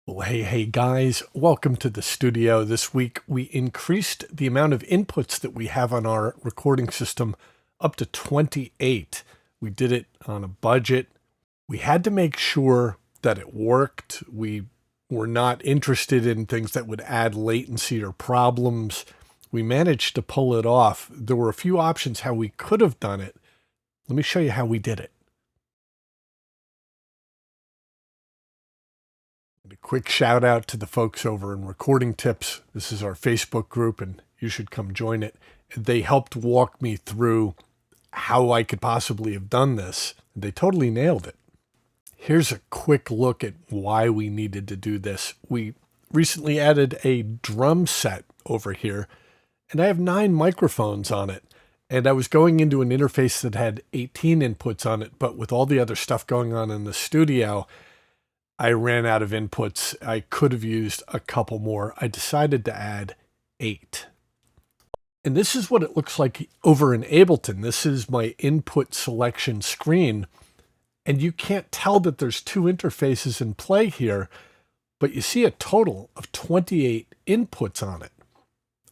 Well, hey guys, welcome to the studio. This week we increased the amount of inputs that we have on our recording system up to 28. We did it on a budget. We had to make sure that it worked. We were not interested in things that would add latency or problems. We managed to pull it off. There were a few options how we could have done it. Let me show you how we did it. A quick shout out to the folks over in Recording Tips. This is our Facebook group, and you should come join it. They helped walk me through how I could possibly have done this. They totally nailed it. Here's a quick look at why we needed to do this. We recently added a drum set over here, and I have 9 microphones on it. And I was going into an interface that had 18 inputs on it, but with all the other stuff going on in the studio, I ran out of inputs. I could have used a couple more. I decided to add 8. And this is what it looks like over in Ableton. This is my input selection screen. And you can't tell that there's 2 interfaces in play here, but you see a total of 28 inputs on it.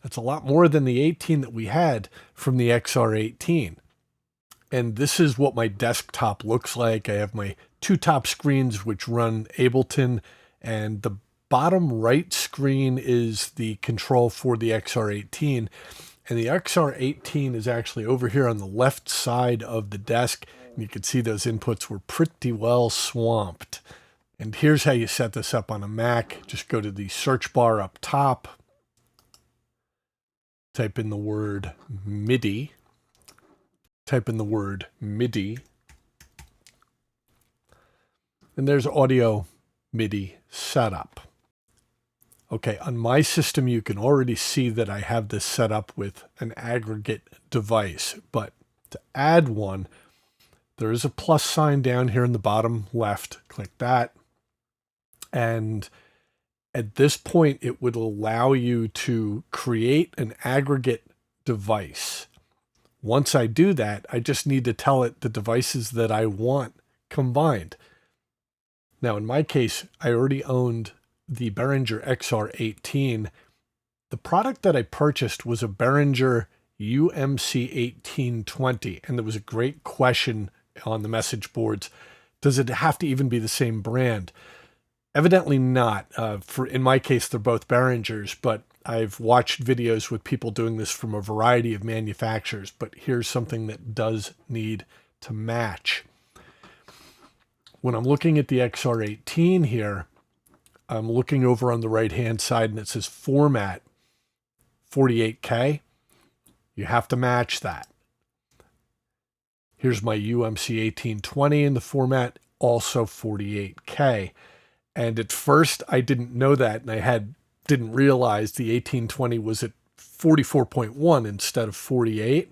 That's a lot more than the 18 that we had from the XR18. And this is what my desktop looks like. I have my 2 top screens which run Ableton, and the bottom right screen is the control for the XR18. And the XR18 is actually over here on the left side of the desk. And you can see those inputs were pretty well swamped. And here's how you set this up on a Mac. Just go to the search bar up top, type in the word MIDI. Type in the word MIDI, and there's audio MIDI setup. Okay, on my system, you can already see that I have this set up with an aggregate device, but to add one, there is a plus sign down here in the bottom left. Click that, and at this point, it would allow you to create an aggregate device. Once I do that, I just need to tell it the devices that I want combined. Now, in my case, I already owned the Behringer XR18. The product that I purchased was a Behringer UMC1820, and there was a great question on the message boards. Does it have to even be the same brand? Evidently not. In my case, they're both Behringers, but I've watched videos with people doing this from a variety of manufacturers, but here's something that does need to match. When I'm looking at the XR18 here, I'm looking over on the right-hand side and it says format 48K. You have to match that. Here's my UMC 1820 in the format, also 48K. And at first I didn't know that, and I didn't realize the 1820 was at 44.1 instead of 48.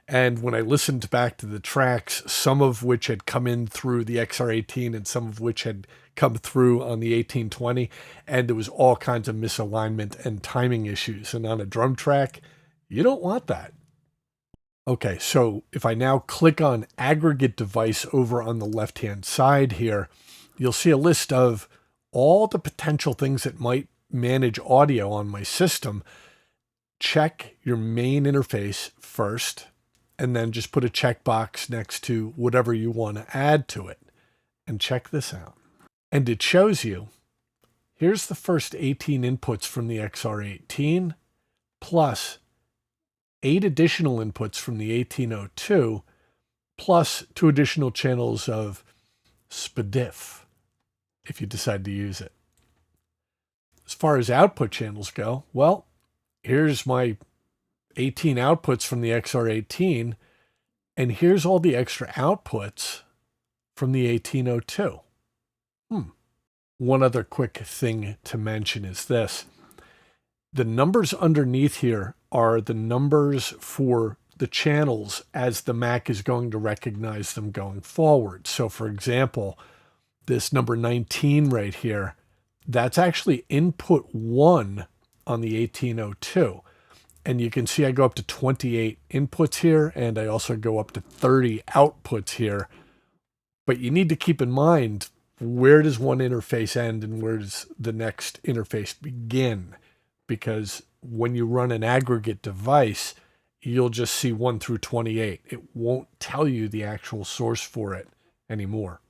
And when I listened back to the tracks, some of which had come in through the XR18 and some of which had come through on the 1820, and there was all kinds of misalignment and timing issues. And on a drum track, you don't want that. Okay, so if I now click on aggregate device over on the left-hand side here, you'll see a list of all the potential things that might manage audio on my system. Check your main interface first, and then just put a checkbox next to whatever you want to add to it. And check this out. And it shows you, here's the first 18 inputs from the XR18, plus 8 additional inputs from the 1802, plus 2 additional channels of SPDIF, if you decide to use it. As far as output channels go, well, here's my 18 outputs from the XR18, and here's all the extra outputs from the 1802. One other quick thing to mention is this. The numbers underneath here are the numbers for the channels as the Mac is going to recognize them going forward. So for example, this number 19 right here, that's actually input 1 on the 1802. And you can see I go up to 28 inputs here, and I also go up to 30 outputs here. But you need to keep in mind, where does one interface end and where does the next interface begin? Because when you run an aggregate device, you'll just see 1 through 28. It won't tell you the actual source for it anymore.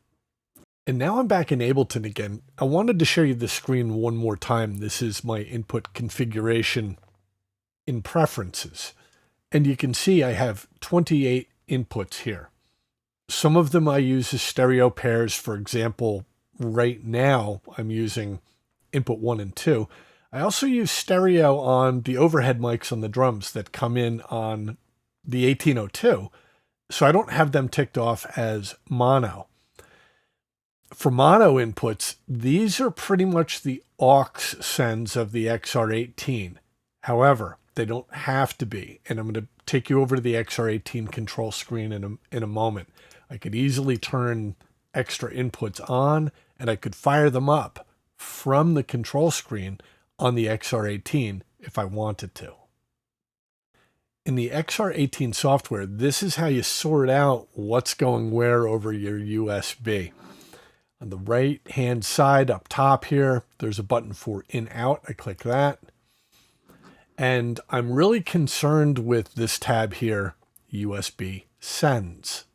And now I'm back in Ableton again. I wanted to show you the screen one more time. This is my input configuration in preferences. And you can see I have 28 inputs here. Some of them I use as stereo pairs. For example, right now I'm using input 1 and 2. I also use stereo on the overhead mics on the drums that come in on the 1802. So I don't have them ticked off as mono. For mono inputs, these are pretty much the aux sends of the XR18. However, they don't have to be. And I'm going to take you over to the XR18 control screen in a moment. I could easily turn extra inputs on, and I could fire them up from the control screen on the XR18 if I wanted to. In the XR18 software, this is how you sort out what's going where over your USB. On the right-hand side up top here, there's a button for in-out. I click that. And I'm really concerned with this tab here, USB sends.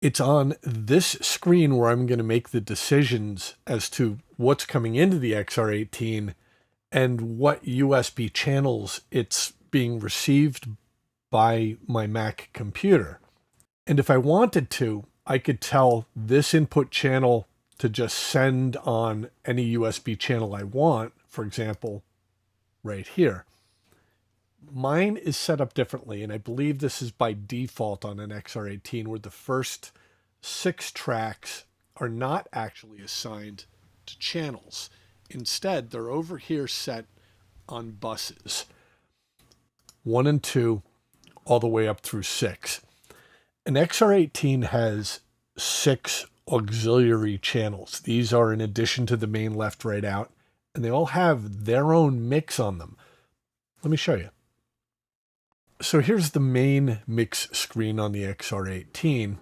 It's on this screen where I'm going to make the decisions as to what's coming into the XR18 and what USB channels it's being received by my Mac computer. And if I wanted to, I could tell this input channel to just send on any USB channel I want, for example, right here. Mine is set up differently, and I believe this is by default on an XR18, where the first 6 tracks are not actually assigned to channels. Instead, they're over here set on buses, 1 and 2, all the way up through 6. An XR18 has 6 auxiliary channels. These are in addition to the main left, right, out, and they all have their own mix on them. Let me show you. So here's the main mix screen on the XR18.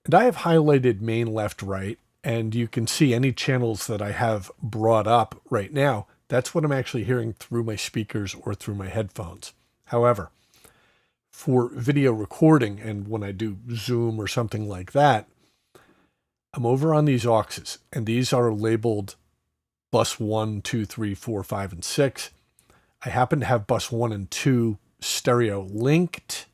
And I have highlighted main left, right, and you can see any channels that I have brought up right now. That's what I'm actually hearing through my speakers or through my headphones. However, for video recording and when I do Zoom or something like that, I'm over on these auxes, and these are labeled bus 1, 2, 3, 4, 5, and 6. I happen to have bus 1 and 2 stereo linked.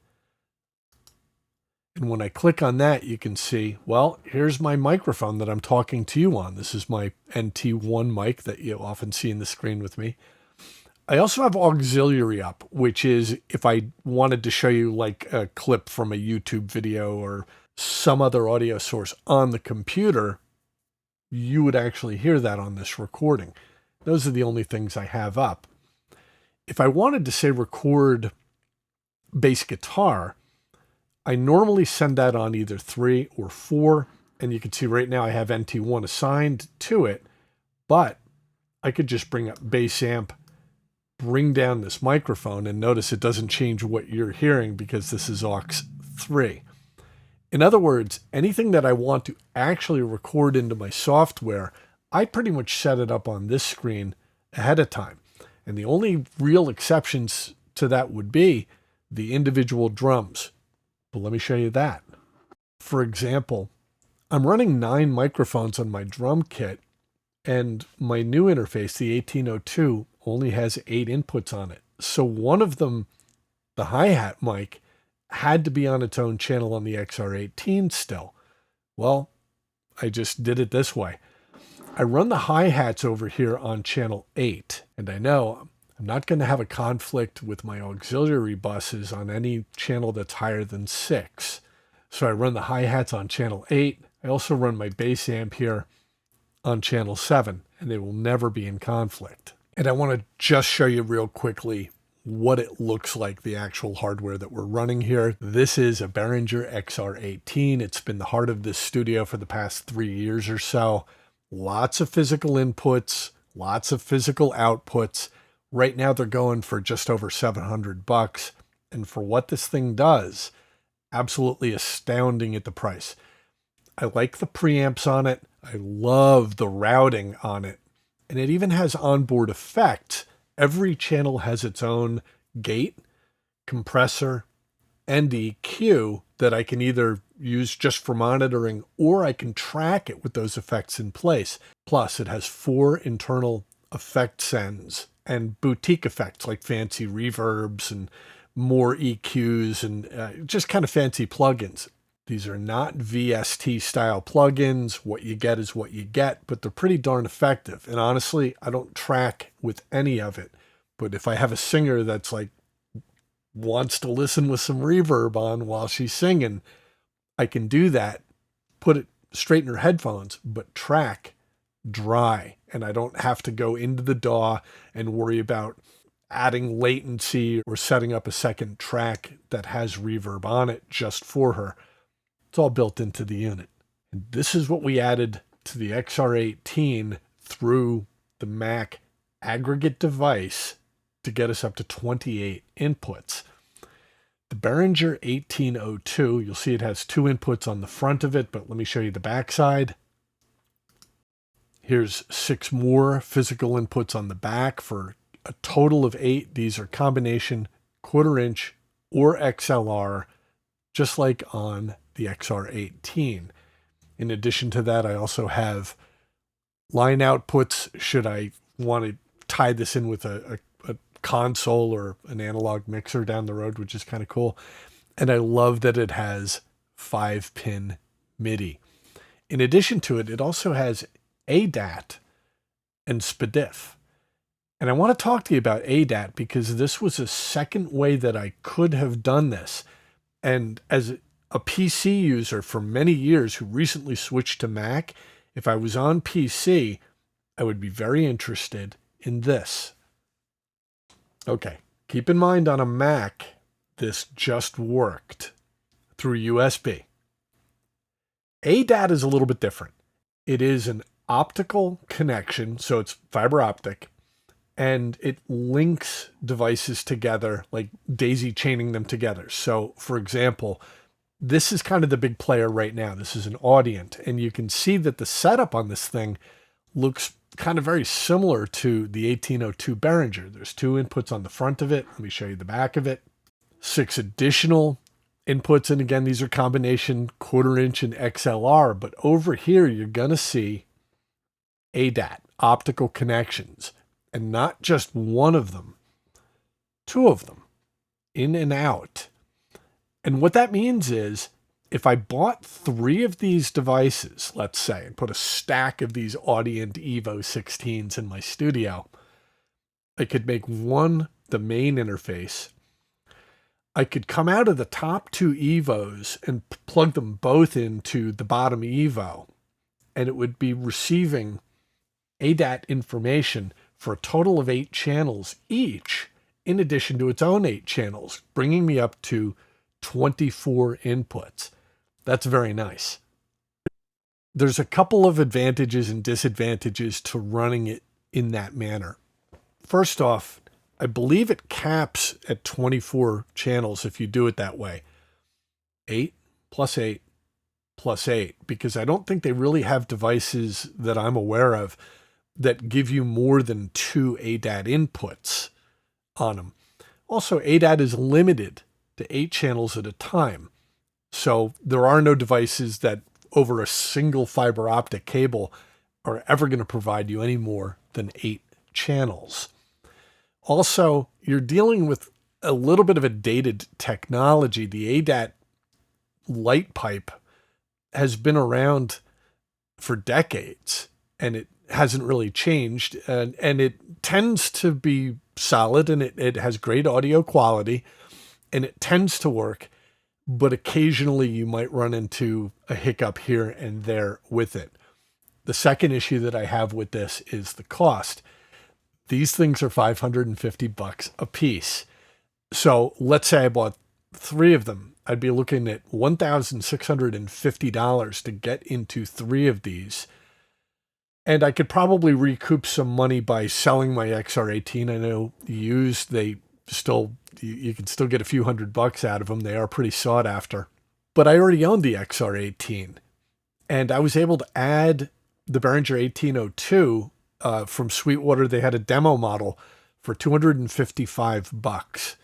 And when I click on that, you can see, well, here's my microphone that I'm talking to you on. This is my NT1 mic that you often see in the screen with me. I also have auxiliary up, which is if I wanted to show you like a clip from a YouTube video or some other audio source on the computer, you would actually hear that on this recording. Those are the only things I have up. If I wanted to say record bass guitar, I normally send that on either 3 or 4, and you can see right now I have NT1 assigned to it, but I could just bring up bass amp, bring down this microphone, and notice it doesn't change what you're hearing because this is aux 3. In other words, anything that I want to actually record into my software, I pretty much set it up on this screen ahead of time. And the only real exceptions to that would be the individual drums. But let me show you that. For example, I'm running 9 microphones on my drum kit, and my new interface, the 1802, only has 8 inputs on it. So one of them, the hi-hat mic, had to be on its own channel on the XR18 still. Well, I just did it this way. I run the hi-hats over here on channel 8, and I know I'm not going to have a conflict with my auxiliary buses on any channel that's higher than 6. So I run the hi-hats on channel 8. I also run my bass amp here on channel 7, and they will never be in conflict. And I want to just show you real quickly what it looks like, the actual hardware that we're running here. This is a Behringer XR18. It's been the heart of this studio for the past 3 years or so. Lots of physical inputs, lots of physical outputs. Right now they're going for just over $700. And for what this thing does, absolutely astounding at the price. I like the preamps on it. I love the routing on it. And it even has onboard effects. Every channel has its own gate, compressor, and EQ that I can either use just for monitoring, or I can track it with those effects in place. Plus, it has 4 internal effect sends and boutique effects like fancy reverbs and more EQs and just kind of fancy plugins. These are not VST style plugins. What you get is what you get, but they're pretty darn effective. And honestly, I don't track with any of it. But if I have a singer that's like wants to listen with some reverb on while she's singing, I can do that, put it straight in her headphones, but track dry. And I don't have to go into the DAW and worry about adding latency or setting up a second track that has reverb on it just for her. It's all built into the unit. And this is what we added to the XR18 through the Mac aggregate device to get us up to 28 inputs. The Behringer 1802, you'll see it has 2 inputs on the front of it, but let me show you the back side. Here's 6 more physical inputs on the back for a total of 8. These are combination 1/4 inch or XLR, just like on the XR18. In addition to that, I also have line outputs should I want to tie this in with a console or an analog mixer down the road, which is kind of cool. And I love that it has 5-pin MIDI. In addition to it, it also has ADAT and SPDIF. And I want to talk to you about ADAT because this was a second way that I could have done this. And as a PC user for many years who recently switched to Mac, if I was on PC, I would be very interested in this. Okay, keep in mind on a Mac, this just worked through USB. ADAT is a little bit different. It is an optical connection, so it's fiber optic, and it links devices together, like daisy chaining them together. So, for example, this is kind of the big player right now. This is an Audient, and you can see that the setup on this thing looks kind of very similar to the 1802 Behringer. There's 2 inputs on the front of it. Let me show you the back of it. 6 additional inputs, and again, these are combination 1/4 inch and XLR, but over here you're going to see ADAT, optical connections, and not just one of them, 2 of them, in and out. And what that means is if I bought 3 of these devices, let's say, and put a stack of these Audient Evo 16s in my studio, I could make one the main interface. I could come out of the top 2 Evos and plug them both into the bottom Evo, and it would be receiving ADAT information for a total of 8 channels each, in addition to its own 8 channels, bringing me up to 24 inputs. That's very nice. There's a couple of advantages and disadvantages to running it in that manner. First off, I believe it caps at 24 channels if you do it that way. 8 plus 8 plus 8, because I don't think they really have devices that I'm aware of that give you more than 2 ADAT inputs on them. Also, ADAT is limited to 8 channels at a time. So there are no devices that over a single fiber optic cable are ever going to provide you any more than 8 channels. Also, you're dealing with a little bit of a dated technology. The ADAT light pipe has been around for decades, and it hasn't really changed. And it tends to be solid, and it has great audio quality, and it tends to work. But occasionally you might run into a hiccup here and there with it. The second issue that I have with this is the cost. These things are $550 a piece. So let's say I bought 3 of them. I'd be looking at $1,650 to get into 3 of these. And I could probably recoup some money by selling my XR18. I know used, you can still get a few $100 out of them. They are pretty sought after. But I already owned the XR18. And I was able to add the Behringer 1802 from Sweetwater. They had a demo model for $255.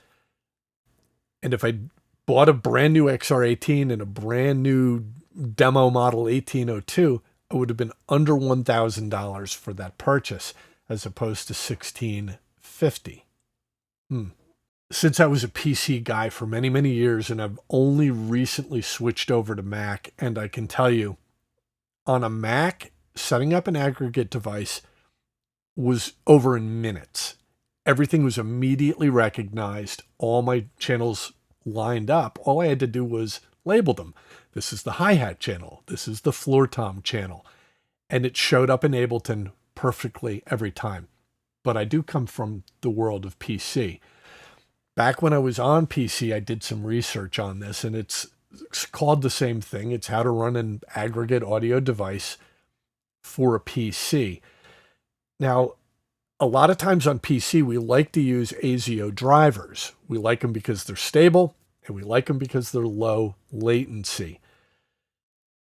And if I bought a brand new XR18 and a brand new demo model 1802, it would have been under $1,000 for that purchase as opposed to $1,650. Since I was a PC guy for many, many years and I've only recently switched over to Mac, and I can tell you, on a Mac, setting up an aggregate device was over in minutes. Everything was immediately recognized. All my channels lined up. All I had to do was label them. This is the hi-hat channel. This is the floor tom channel. And it showed up in Ableton perfectly every time. But I do come from the world of PC. Back when I was on PC, I did some research on this, and it's called the same thing. It's how to run an aggregate audio device for a PC. Now, a lot of times on PC, we like to use ASIO drivers. We like them because they're stable, and we like them because they're low latency.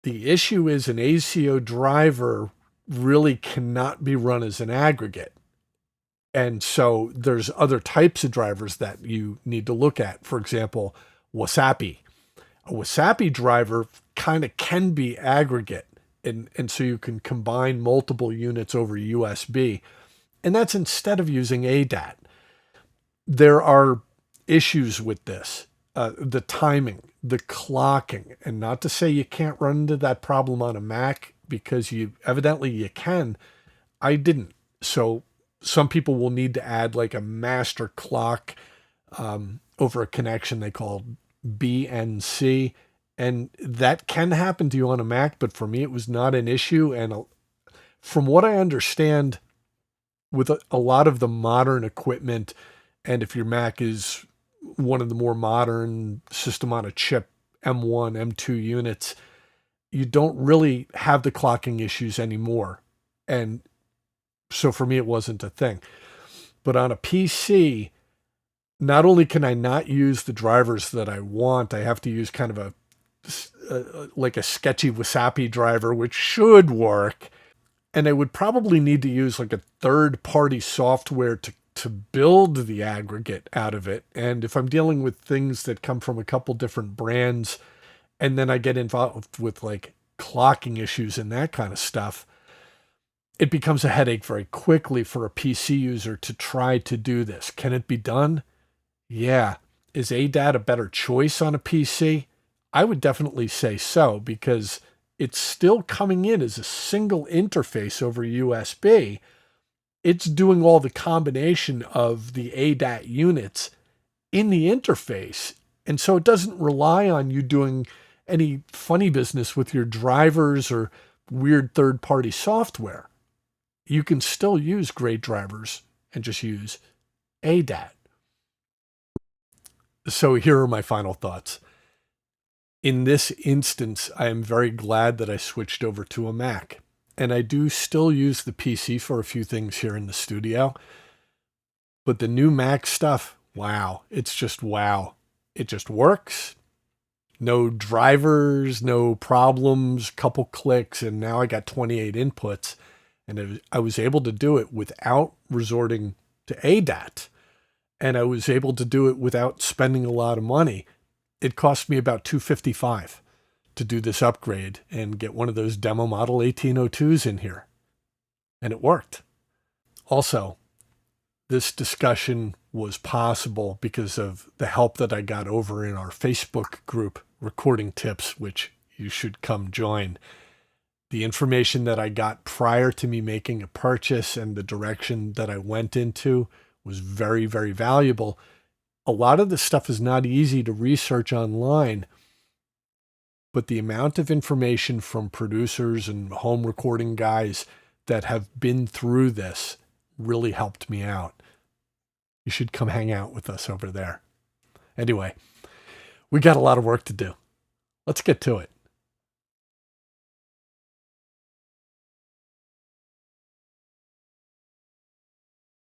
The issue is an ASIO driver really cannot be run as an aggregate. And so there's other types of drivers that you need to look at. For example, Wasapi. A Wasapi driver kind of can be aggregate. And so you can combine multiple units over USB. And that's instead of using ADAT. There are issues with this. The timing, the clocking. And not to say you can't run into that problem on a Mac, because evidently you can. I didn't. So some people will need to add like a master clock over a connection they call BNC. And that can happen to you on a Mac, but for me, it was not an issue. And from what I understand, with a lot of the modern equipment, and if your Mac is one of the more modern system on a chip M1, M2 units, you don't really have the clocking issues anymore. And so for me, it wasn't a thing. But on a PC, not only can I not use the drivers that I want, I have to use kind of like a sketchy Wasapi driver, which should work. And I would probably need to use like a third-party software to build the aggregate out of it. And if I'm dealing with things that come from a couple different brands, and then I get involved with like clocking issues and that kind of stuff, it becomes a headache very quickly for a PC user to try to do this. Can it be done? Yeah. Is ADAT a better choice on a PC? I would definitely say so, because it's still coming in as a single interface over USB. It's doing all the combination of the ADAT units in the interface. And so it doesn't rely on you doing any funny business with your drivers or weird third-party software. You can still use great drivers and just use ADAT. So here are my final thoughts. In this instance, I am very glad that I switched over to a Mac. And I do still use the PC for a few things here in the studio. But the new Mac stuff, wow. It's just wow. It just works. No drivers, no problems, couple clicks, and now I got 28 inputs. And I was able to do it without resorting to ADAT. And I was able to do it without spending a lot of money. It cost me about $255 to do this upgrade and get one of those demo model 1802s in here. And it worked. Also, this discussion was possible because of the help that I got over in our Facebook group, Recording Tips, which you should come join. The information that I got prior to me making a purchase and the direction that I went into was very, very valuable. A lot of this stuff is not easy to research online, but the amount of information from producers and home recording guys that have been through this really helped me out. You should come hang out with us over there. Anyway, we got a lot of work to do. Let's get to it.